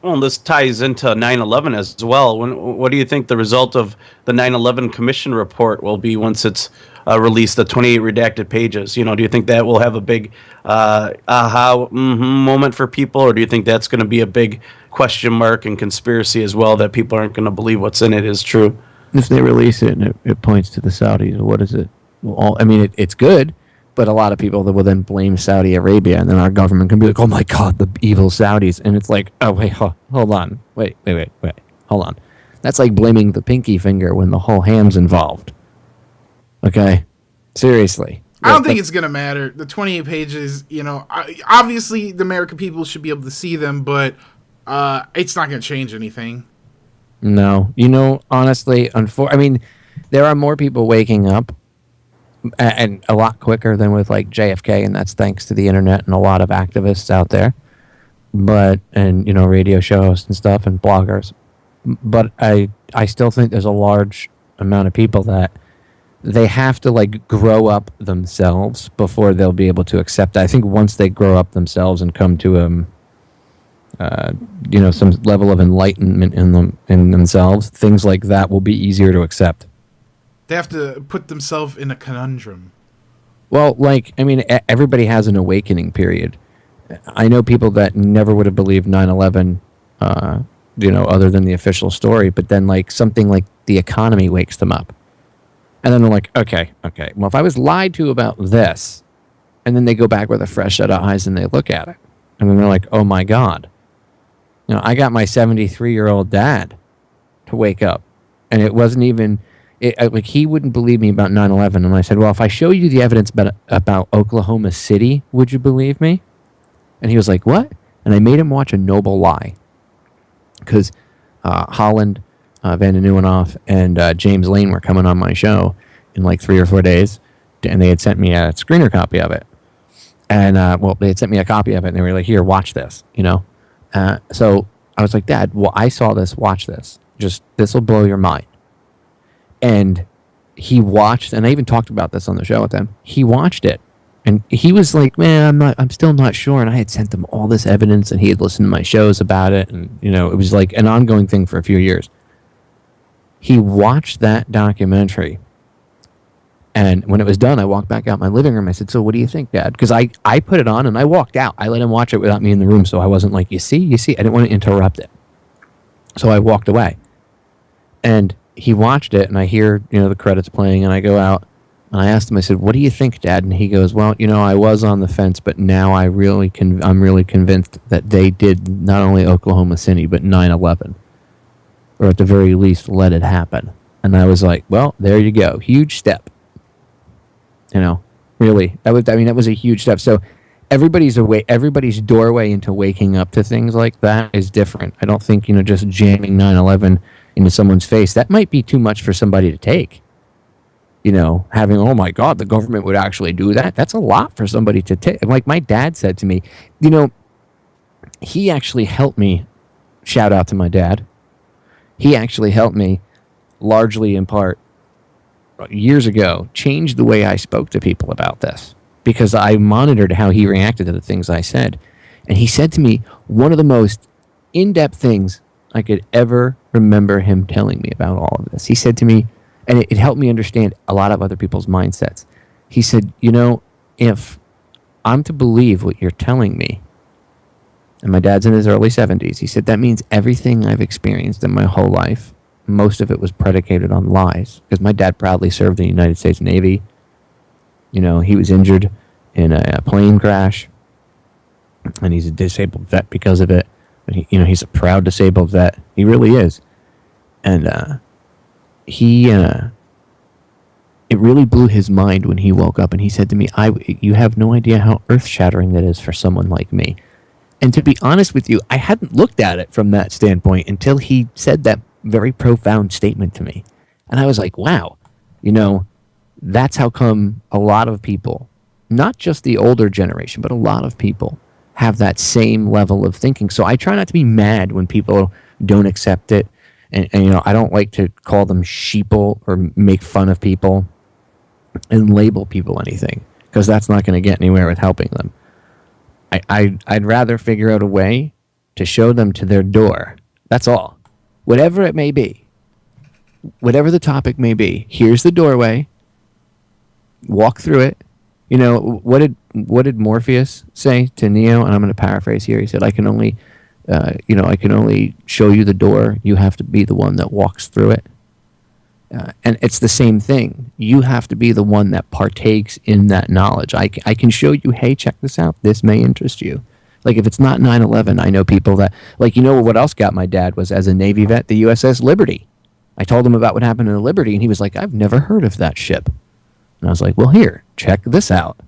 Well, this ties into 9/11 as well. What do you think the result of the 9/11 Commission report will be once it's released, the 28 redacted pages? Do you think that will have a big aha moment for people, or do you think that's going to be a big question mark and conspiracy as well, that people aren't going to believe what's in it is true? If they release it and it points to the Saudis, what is it? Well, it's good. But a lot of people that will then blame Saudi Arabia, and then our government can be like, "Oh my God, the evil Saudis," and it's like, "Oh wait, hold on, wait, hold on." That's like blaming the pinky finger when the whole hand's involved. Okay, seriously. I don't think it's gonna matter. The 28 pages, obviously the American people should be able to see them, but it's not gonna change anything. No, honestly, there are more people waking up. And a lot quicker than with like JFK, and that's thanks to the internet and a lot of activists out there, and radio shows and stuff and bloggers. But I still think there's a large amount of people that they have to like grow up themselves before they'll be able to accept it. I think once they grow up themselves and come to some level of enlightenment in themselves, things like that will be easier to accept. They have to put themselves in a conundrum. Well, everybody has an awakening period. I know people that never would have believed 9/11, other than the official story, but then something like the economy wakes them up. And then they're like, okay, well, if I was lied to about this, and then they go back with a fresh set of eyes and they look at it, and then they're like, oh my God. I got my 73-year-old dad to wake up, and it wasn't even... he wouldn't believe me about 9/11, and I said, well, if I show you the evidence about Oklahoma City, would you believe me? And he was like, what? And I made him watch A Noble Lie, because Holland, Van den Nieuwenhof, and James Lane were coming on my show in 3 or 4 days, and they had sent me a screener copy of it. And, they had sent me a copy of it, and they were like, here, watch this, So I was like, Dad, well, I saw this, watch this. This will blow your mind. And he watched, and I even talked about this on the show with him. He watched it, and he was like, "Man, I'm still not sure." And I had sent him all this evidence, and he had listened to my shows about it, and it was like an ongoing thing for a few years. He watched that documentary, and when it was done, I walked back out my living room. I said, "So, what do you think, Dad?" Because I put it on, and I walked out. I let him watch it without me in the room, so I wasn't like, "You see." I didn't want to interrupt it, so I walked away, and he watched it, and I hear, the credits playing, and I go out, and I asked him, I said, what do you think, Dad? And he goes, well, I was on the fence, but now I'm really convinced that they did not only Oklahoma City, but 9/11. Or at the very least, let it happen. And I was like, well, there you go. Huge step. Really. That was a huge step. So everybody's doorway into waking up to things like that is different. I don't think, just jamming 9/11 into someone's face, that might be too much for somebody to take. Having, oh my God, the government would actually do that. That's a lot for somebody to take. Like my dad said to me, he actually helped me. Shout out to my dad. He actually helped me largely in part years ago change the way I spoke to people about this, because I monitored how he reacted to the things I said. And he said to me one of the most in-depth things I could ever remember him telling me about all of this. He said to me, and it helped me understand a lot of other people's mindsets. He said, if I'm to believe what you're telling me, and my dad's in his early 70s, he said, that means everything I've experienced in my whole life, most of it was predicated on lies. Because my dad proudly served in the United States Navy. He was injured in a plane crash, and he's a disabled vet because of it. But he's a proud disabled vet. He really is. And it really blew his mind when he woke up and he said to me, you have no idea how earth-shattering that is for someone like me. And to be honest with you, I hadn't looked at it from that standpoint until he said that very profound statement to me. And I was like, wow, that's how come a lot of people, not just the older generation, but a lot of people have that same level of thinking. So I try not to be mad when people don't accept it. And I don't like to call them sheeple or make fun of people and label people anything, because that's not going to get anywhere with helping them. I'd rather figure out a way to show them to their door. That's all. Whatever it may be. Whatever the topic may be. Here's the doorway. Walk through it. What did Morpheus say to Neo? And I'm going to paraphrase here. He said, I can only show you the door. You have to be the one that walks through it. And it's the same thing. You have to be the one that partakes in that knowledge. I can show you, hey, check this out. This may interest you. Like, if it's not 9/11, I know people that, what else got my dad was, as a Navy vet, the USS Liberty. I told him about what happened in the Liberty, and he was like, I've never heard of that ship. And I was like, well, here, check this out.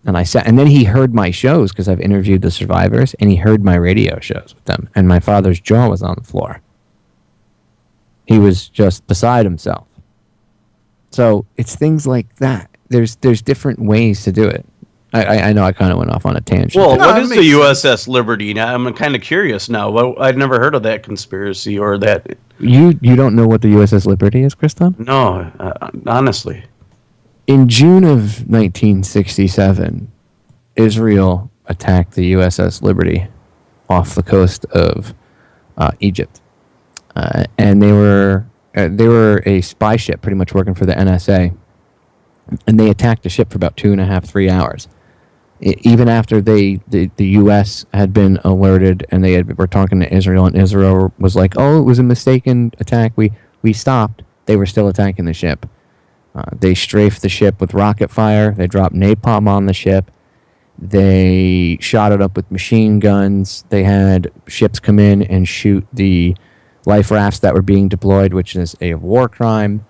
And I sat, and then he heard my shows, because I've interviewed the survivors, and he heard my radio shows with them. And my father's jaw was on the floor. He was just beside himself. So it's things like that. There's different ways to do it. I know I kind of went off on a tangent. Well, what is the USS Liberty? Now, I'm kind of curious now. I'd never heard of that conspiracy or that. You don't know what the USS Liberty is, Kriston? No, honestly. In June of 1967, Israel attacked the USS Liberty off the coast of Egypt. And they were a spy ship, pretty much working for the NSA, and they attacked the ship for about 2.5-3 hours. Even after the U.S. had been alerted, and were talking to Israel, and Israel was like, "Oh, it was a mistaken attack. We stopped." They were still attacking the ship. They strafed the ship with rocket fire. They dropped napalm on the ship. They shot it up with machine guns. They had ships come in and shoot the life rafts that were being deployed, which is a war crime.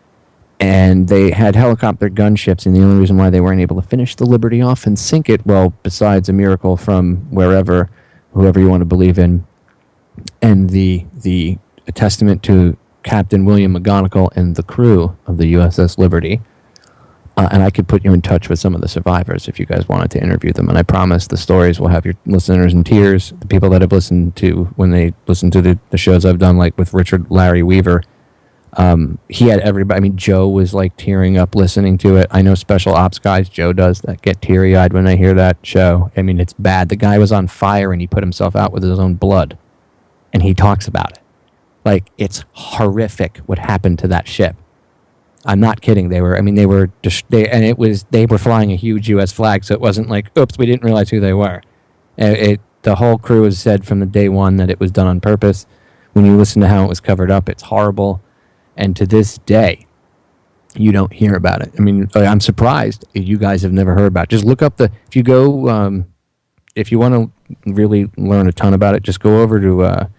And they had helicopter gunships, and the only reason why they weren't able to finish the Liberty off and sink it, well, besides a miracle from whoever you want to believe in, and a testament to Captain William McGonigal and the crew of the USS Liberty. And I could put you in touch with some of the survivors if you guys wanted to interview them. And I promise the stories will have your listeners in tears. The people that have listened to, when they listen to the shows I've done, like with Richard Larry Weaver, he had everybody. I mean, Joe was like tearing up listening to it. I know special ops guys, Joe does, that get teary-eyed when they hear that show. I mean, it's bad. The guy was on fire and he put himself out with his own blood. And he talks about it. Like, it's horrific what happened to that ship. I'm not kidding. They were flying a huge U.S. flag, so it wasn't like, oops, we didn't realize who they were. The whole crew has said from the day one that it was done on purpose. When you listen to how it was covered up, it's horrible. And to this day, you don't hear about it. I mean, I'm surprised you guys have never heard about it. Just look up if you go, if you want to really learn a ton about it, just go over to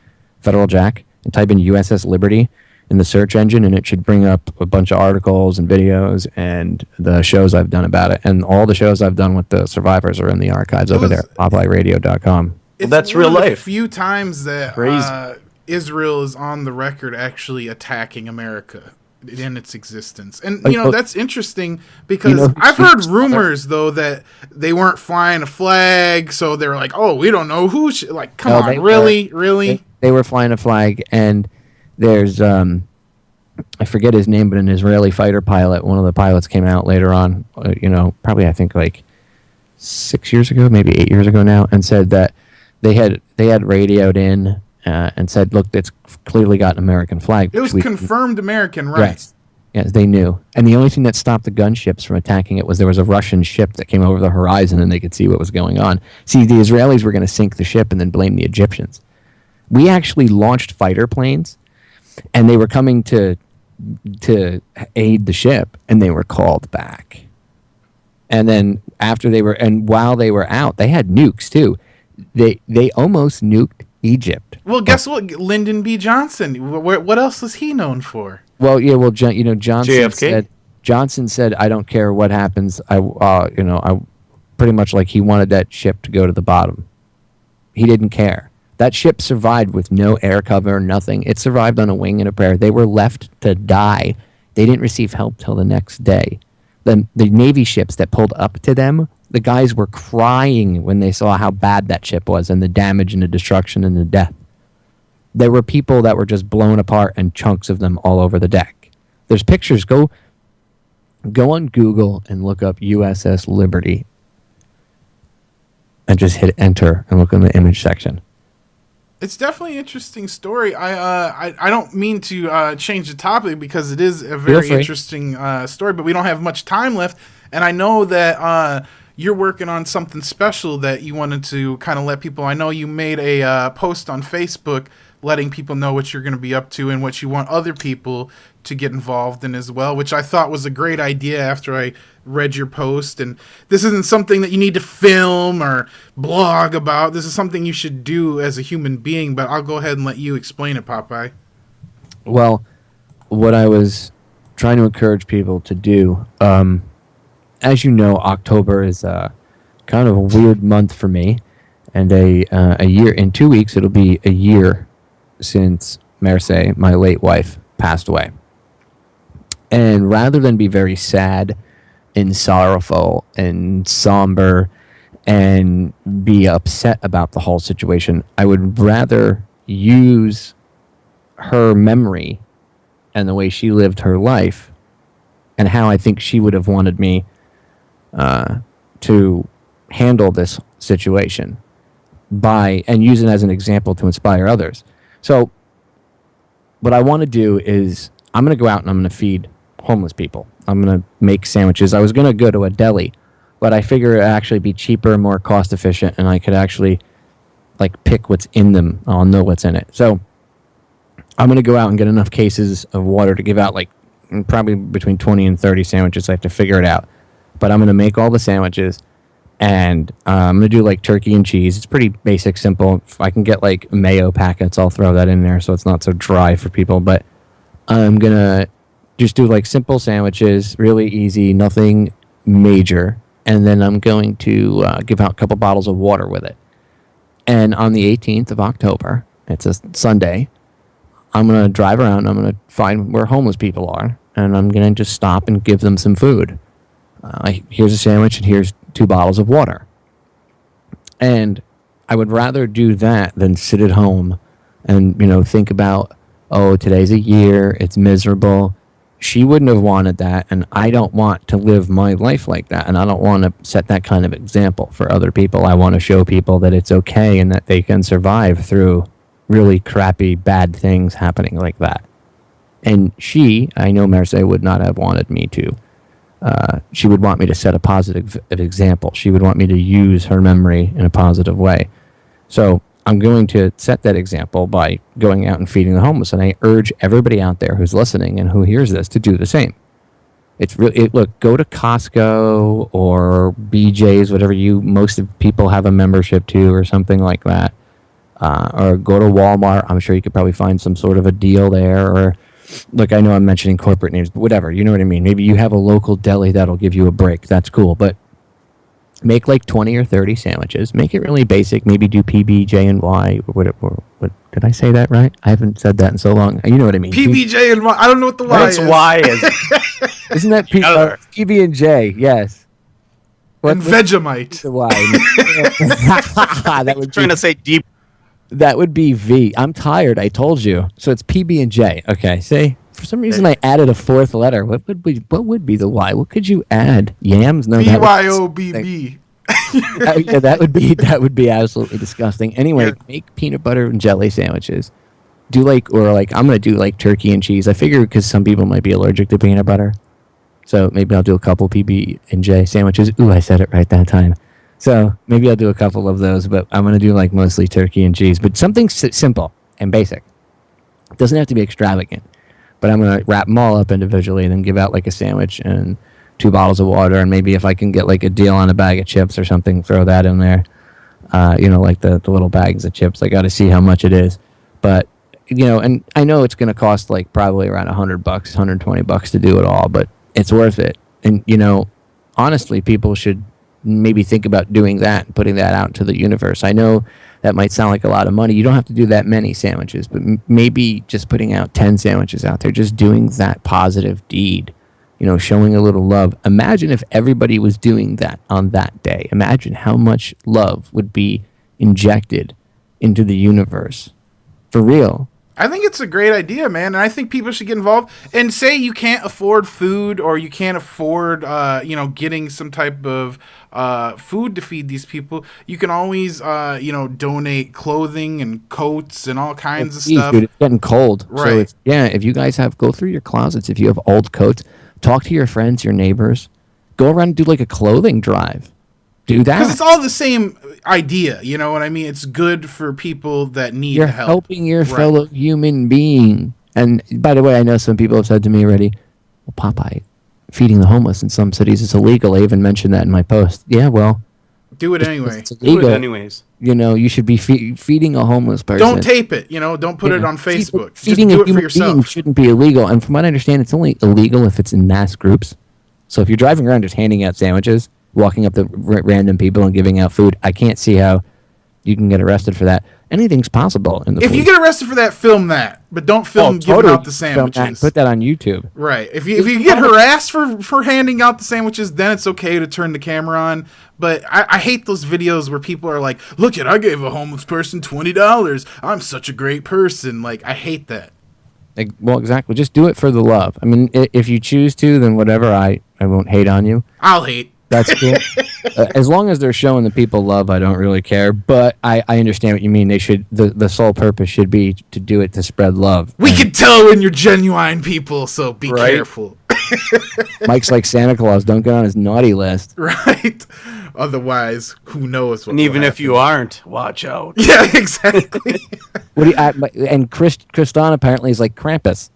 Federal Jack and type in USS Liberty in the search engine, and it should bring up a bunch of articles and videos and the shows I've done about it. And all the shows I've done with the survivors are in the archives over there, PopeyeRadio.com. Well, that's real life. A few times that Israel is on the record actually attacking America in its existence. And, that's interesting because I've heard rumors, though, that they weren't flying a flag, so they were like, oh, we don't know who should. Like, come on, really? They were flying a flag, and there's, I forget his name, but an Israeli fighter pilot, one of the pilots came out later on, probably I think like 6 years ago, maybe 8 years ago now, and said that They had radioed in and said, "Look, it's clearly got an American flag." It was confirmed American, right? Yes. Yes, they knew. And the only thing that stopped the gunships from attacking it was there was a Russian ship that came over the horizon and they could see what was going on. See, the Israelis were going to sink the ship and then blame the Egyptians. We actually launched fighter planes, and they were coming to aid the ship, and they were called back. And then while they were out, they had nukes too. They almost nuked Egypt. Well, guess what? Lyndon B. Johnson. What else is he known for? Well, yeah. Well, Johnson JFK? said, "I don't care what happens. I pretty much like he wanted that ship to go to the bottom. He didn't care. That ship survived with no air cover, nothing. It survived on a wing and a prayer. They were left to die. They didn't receive help till the next day. The Navy ships that pulled up to them, the guys were crying when they saw how bad that ship was and the damage and the destruction and the death. There were people that were just blown apart and chunks of them all over the deck. There's pictures. Go on Google and look up USS Liberty and just hit enter and look in the image section. It's definitely an interesting story. I don't mean to change the topic because it is a very interesting story, but we don't have much time left. And I know that you're working on something special that you wanted to kind of let people. I know you made a post on Facebook letting people know what you're going to be up to and what you want other people to get involved in as well, which I thought was a great idea after I read your post. And this isn't something that you need to film or blog about. This is something you should do as a human being, but I'll go ahead and let you explain it, Popeye. Well, what I was trying to encourage people to do, as you know, October is kind of a weird month for me, and a year, in 2 weeks, it'll be a year since Marseille, my late wife, passed away. And rather than be very sad and sorrowful and somber and be upset about the whole situation, I would rather use her memory and the way she lived her life and how I think she would have wanted me to handle this situation and use it as an example to inspire others. So what I want to do is I'm going to go out and I'm going to feed homeless people. I'm going to make sandwiches. I was going to go to a deli, but I figure it would actually be cheaper, more cost efficient, and I could actually pick what's in them. I'll know what's in it. So I'm going to go out and get enough cases of water to give out probably between 20 and 30 sandwiches. I have to figure it out. But I'm going to make all the sandwiches, and I'm going to do turkey and cheese. It's pretty basic, simple. If I can get mayo packets, I'll throw that in there so it's not so dry for people. But I'm going to just do simple sandwiches, really easy, nothing major. And then I'm going to give out a couple bottles of water with it. And on the 18th of October, it's a Sunday, I'm going to drive around. I'm going to find where homeless people are, and I'm going to just stop and give them some food. Here's a sandwich, and here's 2 bottles of water. And I would rather do that than sit at home and, think about, oh, today's a year, it's miserable. She wouldn't have wanted that, and I don't want to live my life like that, and I don't want to set that kind of example for other people. I want to show people that it's okay and that they can survive through really crappy, bad things happening like that. And I know Marseille would not have wanted me to. She would want me to set a positive example. She would want me to use her memory in a positive way. So I'm going to set that example by going out and feeding the homeless. And I urge everybody out there who's listening and who hears this to do the same. Look, go to Costco or BJ's, whatever most of people have a membership to or something like that. Or go to Walmart. I'm sure you could probably find some sort of a deal there. Or look, I know I'm mentioning corporate names, but whatever, you know what I mean? Maybe you have a local deli that'll give you a break. That's cool. But make 20 or 30 sandwiches. Make it really basic. Maybe do PB, J, and Y. What did I say that right? I haven't said that in so long. You know what I mean. PB, J, and Y. I don't know what the Y is. Y is. Isn't that PB and J? Yes. And Vegemite. The Y. That would trying to say deep. That would be V. I'm tired. I told you. So it's PB and J. Okay. See, for some reason I added a 4th letter. What would be the Y? What could you add? Yams? No. BYOBB. Yeah, that would be absolutely disgusting. Anyway, make peanut butter and jelly sandwiches. I'm gonna do like turkey and cheese. I figure because some people might be allergic to peanut butter, so maybe I'll do a couple PB&J sandwiches. Ooh, I said it right that time. So maybe I'll do a couple of those, but I'm gonna do like mostly turkey and cheese, but something simple and basic. It doesn't have to be extravagant, but I'm gonna wrap them all up individually and then give out like a sandwich and 2 bottles of water, and maybe if I can get like a deal on a bag of chips or something, throw that in there. Like the little bags of chips. I got to see how much it is, but and I know it's going to cost like probably around $100, $120 to do it all, but it's worth it. And honestly, people should maybe think about doing that and putting that out into the universe. I know that might sound like a lot of money. You don't have to do that many sandwiches, but maybe just putting out 10 sandwiches out there, just doing that positive deed. Showing a little love. Imagine if everybody was doing that on that day. Imagine how much love would be injected into the universe. For real. I think it's a great idea, man, and I think people should get involved. And say you can't afford food or you can't afford, getting some type of food to feed these people. You can always, donate clothing and coats and all kinds of stuff. Dude, it's getting cold. Right. So if you guys go through your closets, if you have old coats, talk to your friends, your neighbors, go around and do like a clothing drive. Do that. Because it's all the same idea, you know what I mean? It's good for people that need You're help. helping your fellow human being. And by the way, I know some people have said to me already, well, Popeye, feeding the homeless in some cities is illegal. I even mentioned that in my post. Yeah, well. Do it anyway. It's illegal. Do it anyways. You should be feeding a homeless person. Don't tape it, don't put it on Facebook. Feeding Just do a it for human yourself. being shouldn't be illegal. And from what I understand, it's only illegal if it's in mass groups. So if you're driving around just handing out sandwiches, walking up to random people and giving out food, I can't see how you can get arrested for that. Anything's possible in the If you get arrested for that, film that. But don't film giving out the sandwiches. Put that on YouTube. Right. If you get harassed for handing out the sandwiches, then it's okay to turn the camera on. But I hate those videos where people are like, look I gave a homeless person $20. I'm such a great person. Like, I hate that. Well, exactly. Just do it for the love. I mean, if you choose to, then whatever. I won't hate on you. I'll hate. That's cool. As long as they're showing the people love, I don't really care. But I understand what you mean. They should. The sole purpose should be to do it to spread love. We can tell when you're genuine people, so be careful. Mike's like Santa Claus. Don't get on his naughty list. Right. Otherwise, who knows what. And even if you aren't, watch out. Yeah, exactly. And Kristan apparently is like Krampus.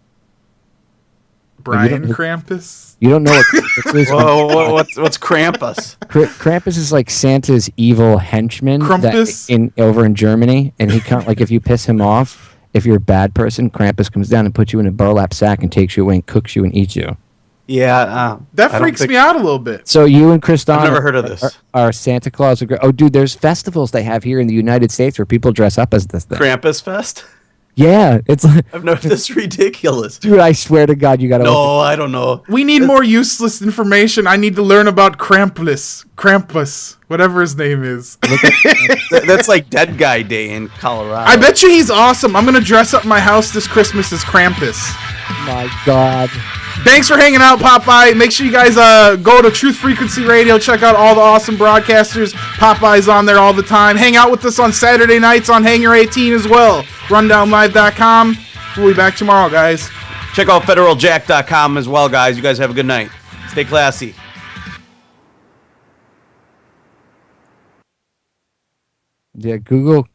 Brian Krampus. You don't know what Krampus is. Whoa, what's Krampus? Krampus is like Santa's evil henchman over in Germany, and he can't, like, if you piss him off, if you're a bad person, Krampus comes down and puts you in a burlap sack and takes you away and cooks you and eats you. Yeah, that freaks me out a little bit. So you and Kristan, I've never heard of this. Are Santa Claus? Oh, dude, there's festivals they have here in the United States where people dress up as this thing. Krampus Fest. Yeah, it's like, I've never. That's ridiculous, dude. I swear to God, you gotta. No, I don't know. We need more useless information. I need to learn about Krampus, whatever his name is. That's like Dead Guy Day in Colorado. I bet you he's awesome. I'm gonna dress up my house this Christmas as Krampus. My God. Thanks for hanging out, Popeye. Make sure you guys go to Truth Frequency Radio. Check out all the awesome broadcasters. Popeye's on there all the time. Hang out with us on Saturday nights on Hangar 18 as well. RundownLive.com. We'll be back tomorrow, guys. Check out FederalJack.com as well, guys. You guys have a good night. Stay classy. Yeah, Google.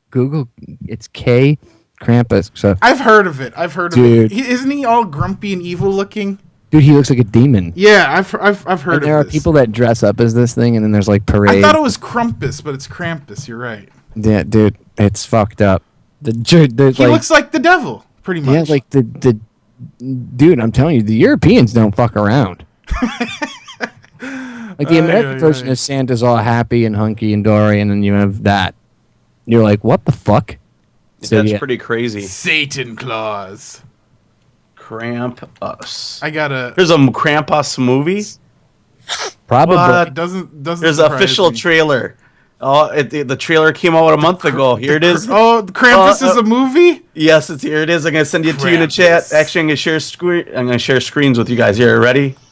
It's K Krampus. So I've heard of it. Dude. Isn't he all grumpy and evil looking? Dude, he looks like a demon. Yeah, I've heard and of this. There are people that dress up as this thing, and then there's like parades. I thought it was Krampus, but it's Krampus. You're right. Yeah, dude, it's fucked up. He looks like the devil, pretty much. Yeah, like the dude. I'm telling you, the Europeans don't fuck around. Like the American version of Santa's all happy and hunky and dory, and then you have that. You're like, what the fuck? So, that's pretty crazy. Satan Claus. Krampus. There's a Krampus movie? Probably. What? Doesn't There's an official trailer. Oh, the trailer came out a month ago. Here it is. Oh, Krampus is a movie? Yes, here it is. I'm gonna send it to you in the chat. Actually, I'm gonna share screens with you guys. Here, ready?